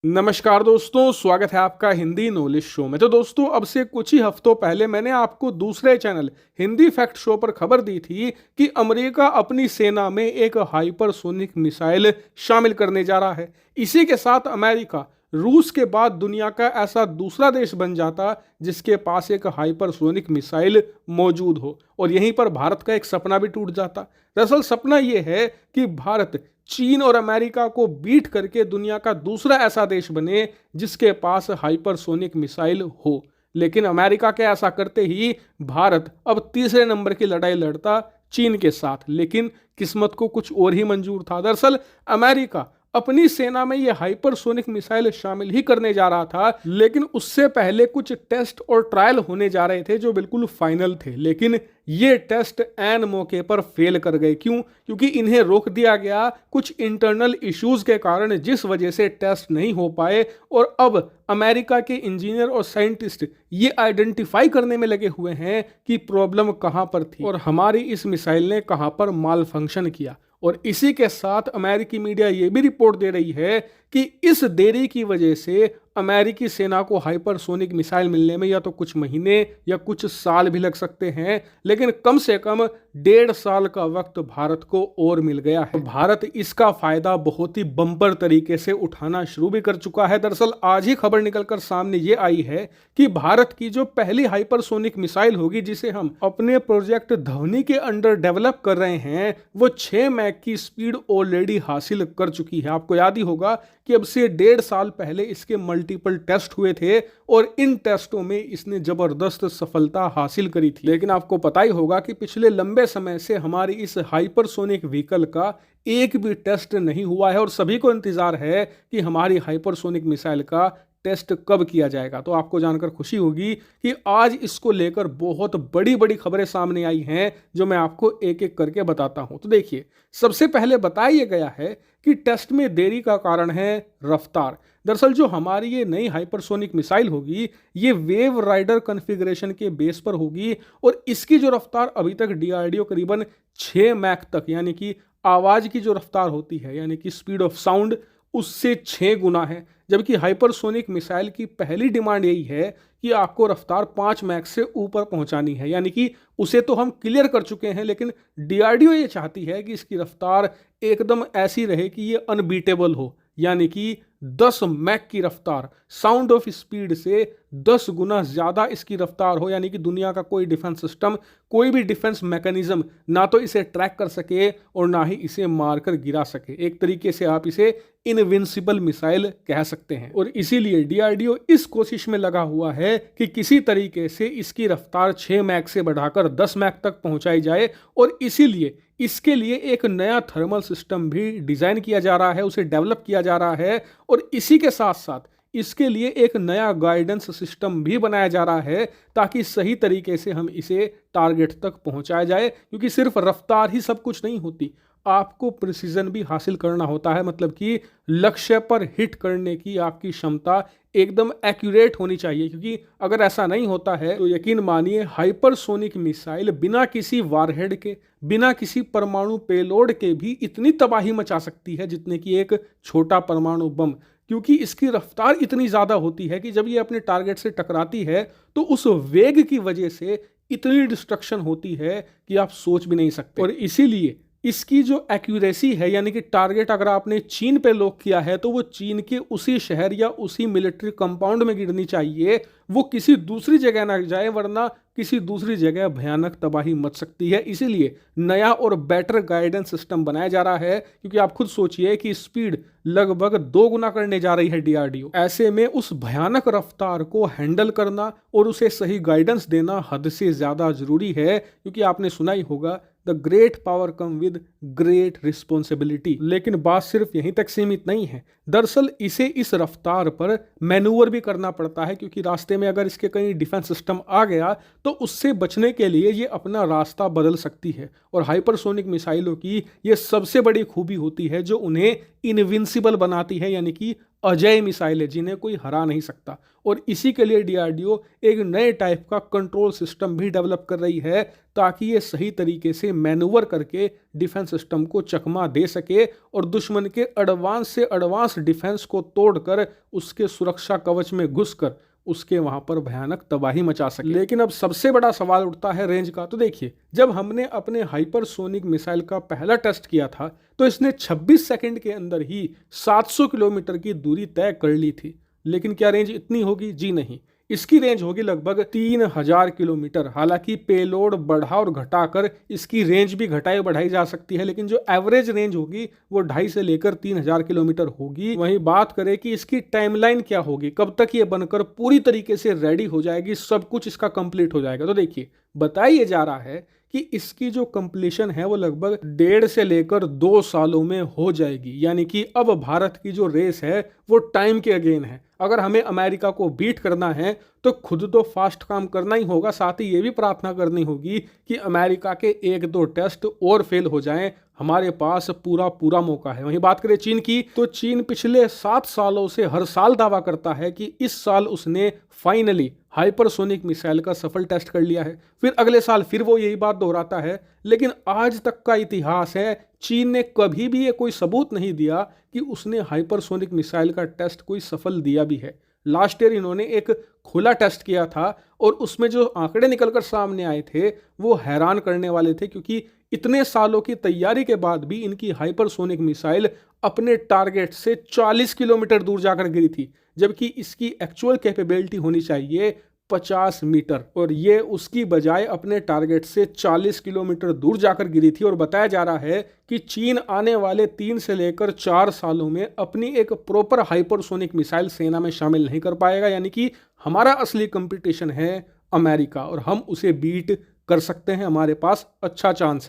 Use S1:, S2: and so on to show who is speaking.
S1: नमस्कार दोस्तों, स्वागत है आपका हिंदी नॉलेज शो में। तो दोस्तों, अब से कुछ ही हफ्तों पहले मैंने आपको दूसरे चैनल हिंदी फैक्ट शो पर खबर दी थी कि अमेरिका अपनी सेना में एक हाइपरसोनिक मिसाइल शामिल करने जा रहा है। इसी के साथ अमेरिका रूस के बाद दुनिया का ऐसा दूसरा देश बन जाता जिसके पास एक हाइपरसोनिक मिसाइल मौजूद हो, और यहीं पर भारत का एक सपना भी टूट जाता। दरअसल सपना यह है कि भारत चीन और अमेरिका को बीट करके दुनिया का दूसरा ऐसा देश बने जिसके पास हाइपरसोनिक मिसाइल हो। लेकिन अमेरिका के ऐसा करते ही भारत अब तीसरे नंबर की लड़ाई लड़ता चीन के साथ। लेकिन किस्मत को कुछ और ही मंजूर था। दरअसल अमेरिका अपनी सेना में यह हाइपरसोनिक मिसाइल शामिल ही करने जा रहा था, लेकिन उससे पहले कुछ टेस्ट और ट्रायल होने जा रहे थे जो बिल्कुल फाइनल थे। लेकिन ये टेस्ट ऐन मौके पर फेल कर गए। क्यों? क्योंकि इन्हें रोक दिया गया कुछ इंटरनल इश्यूज के कारण, जिस वजह से टेस्ट नहीं हो पाए। और अब अमेरिका के इंजीनियर और साइंटिस्ट ये आइडेंटिफाई करने में लगे हुए हैं कि प्रॉब्लम कहां पर थी और हमारी इस मिसाइल ने कहां पर माल फंक्शन किया। और इसी के साथ अमेरिकी मीडिया ये भी रिपोर्ट दे रही है कि इस देरी की वजह से अमेरिकी सेना को हाइपरसोनिक मिसाइल मिलने में या तो कुछ महीने या कुछ साल भी लग सकते हैं, लेकिन कम से कम 1.5 साल का वक्त भारत को और मिल गया है। भारत इसका फायदा बहुत ही बम्पर तरीके से उठाना शुरू भी कर चुका है। दरअसल आज ही खबर निकलकर सामने ये आई है कि भारत की जो पहली हाइपरसोनिक मिसाइल होगी, जिसे हम अपने प्रोजेक्ट ध्वनि के अंडर डेवलप कर रहे हैं, वो 6 मैक की स्पीड ऑलरेडी हासिल कर चुकी है। आपको याद ही होगा कि अब से 1.5 साल पहले इसके मल्टीपल टेस्ट हुए थे और इन टेस्टों में इसने जबरदस्त सफलता हासिल करी थी। लेकिन आपको पता ही होगा कि पिछले लंबे समय से हमारी इस हाइपरसोनिक व्हीकल का एक भी टेस्ट नहीं हुआ है और सभी को इंतजार है कि हमारी हाइपरसोनिक मिसाइल का टेस्ट कब किया जाएगा। तो आपको जानकर खुशी होगी कि आज इसको लेकर बहुत बड़ी बड़ी खबरें सामने आई हैं, जो मैं आपको एक एक करके बताता हूं। तो देखिए, सबसे पहले बताया गया है कि टेस्ट में देरी का कारण है रफ्तार। दरअसल जो हमारी ये नई हाइपरसोनिक मिसाइल होगी, ये वेव राइडर कॉन्फ़िगरेशन के बेस पर होगी और इसकी जो रफ्तार अभी तक डीआरडीओ करीबन 6 मैक तक, यानी कि आवाज़ की जो रफ्तार होती है, यानी कि स्पीड ऑफ साउंड, उससे 6 गुना है। जबकि हाइपरसोनिक मिसाइल की पहली डिमांड यही है कि आपको रफ्तार 5 मैक से ऊपर पहुंचानी है, यानी कि उसे तो हम क्लियर कर चुके हैं, लेकिन डीआरडीओ ये चाहती है कि इसकी रफ्तार एकदम ऐसी रहे कि ये अनबीटेबल हो, यानी कि 10 मैक की रफ्तार, साउंड ऑफ स्पीड से 10 गुना ज़्यादा इसकी रफ्तार हो, यानी कि दुनिया का कोई डिफेंस सिस्टम, कोई भी डिफेंस मैकेनिज्म ना तो इसे ट्रैक कर सके और ना ही इसे मारकर गिरा सके। एक तरीके से आप इसे इनविंसिबल मिसाइल कह सकते हैं। और इसीलिए डीआरडीओ इस कोशिश में लगा हुआ है कि किसी तरीके से इसकी रफ्तार 6 मैक से बढ़ाकर 10 मैक तक पहुंचाई जाए, और इसीलिए इसके लिए एक नया थर्मल सिस्टम भी डिजाइन किया जा रहा है, उसे डेवलप किया जा रहा है। और इसी के साथ साथ इसके लिए एक नया गाइडेंस सिस्टम भी बनाया जा रहा है, ताकि सही तरीके से हम इसे टारगेट तक पहुंचाया जाए। क्योंकि सिर्फ रफ्तार ही सब कुछ नहीं होती, आपको प्रिसीजन भी हासिल करना होता है, मतलब कि लक्ष्य पर हिट करने की आपकी क्षमता एकदम एक्यूरेट होनी चाहिए। क्योंकि अगर ऐसा नहीं होता है तो यकीन मानिए, हाइपरसोनिक मिसाइल बिना किसी वारहेड के, बिना किसी परमाणु पेलोड के भी इतनी तबाही मचा सकती है जितने कि एक छोटा परमाणु बम। क्योंकि इसकी रफ्तार इतनी ज़्यादा होती है कि जब ये अपने टारगेट से टकराती है तो उस वेग की वजह से इतनी डिस्ट्रक्शन होती है कि आप सोच भी नहीं सकते। और इसीलिए इसकी जो एक्यूरेसी है, यानी कि टारगेट अगर आपने चीन पे लॉक किया है तो वो चीन के उसी शहर या उसी मिलिट्री कंपाउंड में गिरनी चाहिए, वो किसी दूसरी जगह ना जाए, वरना किसी दूसरी जगह भयानक तबाही मच सकती है। इसीलिए नया और बेटर गाइडेंस सिस्टम बनाया जा रहा है। क्योंकि आप खुद सोचिए कि स्पीड लगभग 2 गुना करने जा रही है डीआरडीओ। ऐसे में उस भयानक रफ्तार को हैंडल करना और उसे सही गाइडेंस देना हद से ज़्यादा जरूरी है। क्योंकि आपने सुना ही होगा, the great power come with great responsibility. लेकिन बात सिर्फ यहीं तक सीमित नहीं है। दरअसल इसे इस रफ्तार पर मैनूवर भी करना पड़ता है, क्योंकि रास्ते में अगर इसके कहीं डिफेंस सिस्टम आ गया तो उससे बचने के लिए ये अपना रास्ता बदल सकती है। और हाइपरसोनिक मिसाइलों की ये सबसे बड़ी खूबी होती है जो उन्हें इनविंसिबल बनाती है, यानी कि अजय मिसाइल है जिन्हें कोई हरा नहीं सकता। और इसी के लिए डीआरडीओ एक नए टाइप का कंट्रोल सिस्टम भी डेवलप कर रही है ताकि ये सही तरीके से मैनूवर करके डिफेंस सिस्टम को चकमा दे सके और दुश्मन के एडवांस से एडवांस डिफेंस को तोड़कर उसके सुरक्षा कवच में घुसकर उसके वहां पर भयानक तबाही मचा सके। लेकिन अब सबसे बड़ा सवाल उठता है रेंज का। तो देखिए, जब हमने अपने हाइपरसोनिक मिसाइल का पहला टेस्ट किया था तो इसने 26 सेकंड के अंदर ही 700 किलोमीटर की दूरी तय कर ली थी। लेकिन क्या रेंज इतनी होगी? जी नहीं, इसकी रेंज होगी लगभग 3000 किलोमीटर। हालांकि पेलोड बढ़ा और घटाकर इसकी रेंज भी घटाई बढ़ाई जा सकती है, लेकिन जो एवरेज रेंज होगी वो 2.5 से लेकर 3000 किलोमीटर होगी। वहीं बात करें कि इसकी टाइमलाइन क्या होगी, कब तक ये बनकर पूरी तरीके से रेडी हो जाएगी, सब कुछ इसका कंप्लीट हो जाएगा। तो देखिए, बताया जा रहा है कि इसकी जो कंप्लीशन है वो लगभग 1.5 से लेकर 2 सालों में हो जाएगी। यानी कि अब भारत की जो रेस है वो टाइम के अगेन है। अगर हमें अमेरिका को बीट करना है तो खुद तो फास्ट काम करना ही होगा, साथ ही ये भी प्रार्थना करनी होगी कि अमेरिका के 1-2 टेस्ट और फेल हो जाएं। हमारे पास पूरा पूरा मौका है। वहीं बात करें चीन की, तो चीन पिछले 7 सालों से हर साल दावा करता है कि इस साल उसने फाइनली हाइपरसोनिक मिसाइल का सफल टेस्ट कर लिया है। फिर अगले साल फिर वो यही बात दोहराता है। लेकिन आज तक का इतिहास है, चीन ने कभी भी ये कोई सबूत नहीं दिया कि उसने हाइपरसोनिक मिसाइल का टेस्ट कोई सफल दिया भी है। लास्ट ईयर इन्होंने एक खुला टेस्ट किया था और उसमें जो आंकड़े निकलकर सामने आए थे वो हैरान करने वाले थे, क्योंकि इतने सालों की तैयारी के बाद भी इनकी हाइपरसोनिक मिसाइल अपने टारगेट से 40 किलोमीटर दूर जाकर गिरी थी, जबकि इसकी एक्चुअल कैपेबिलिटी होनी चाहिए 50 मीटर, और ये उसकी बजाय अपने टारगेट से 40 किलोमीटर दूर जाकर गिरी थी। और बताया जा रहा है कि चीन आने वाले 3 से लेकर 4 सालों में अपनी एक प्रॉपर हाइपरसोनिक मिसाइल सेना में शामिल नहीं कर पाएगा। यानी कि हमारा असली कंपटीशन है अमेरिका और हम उसे बीट कर सकते हैं, हमारे पास अच्छा चांस है।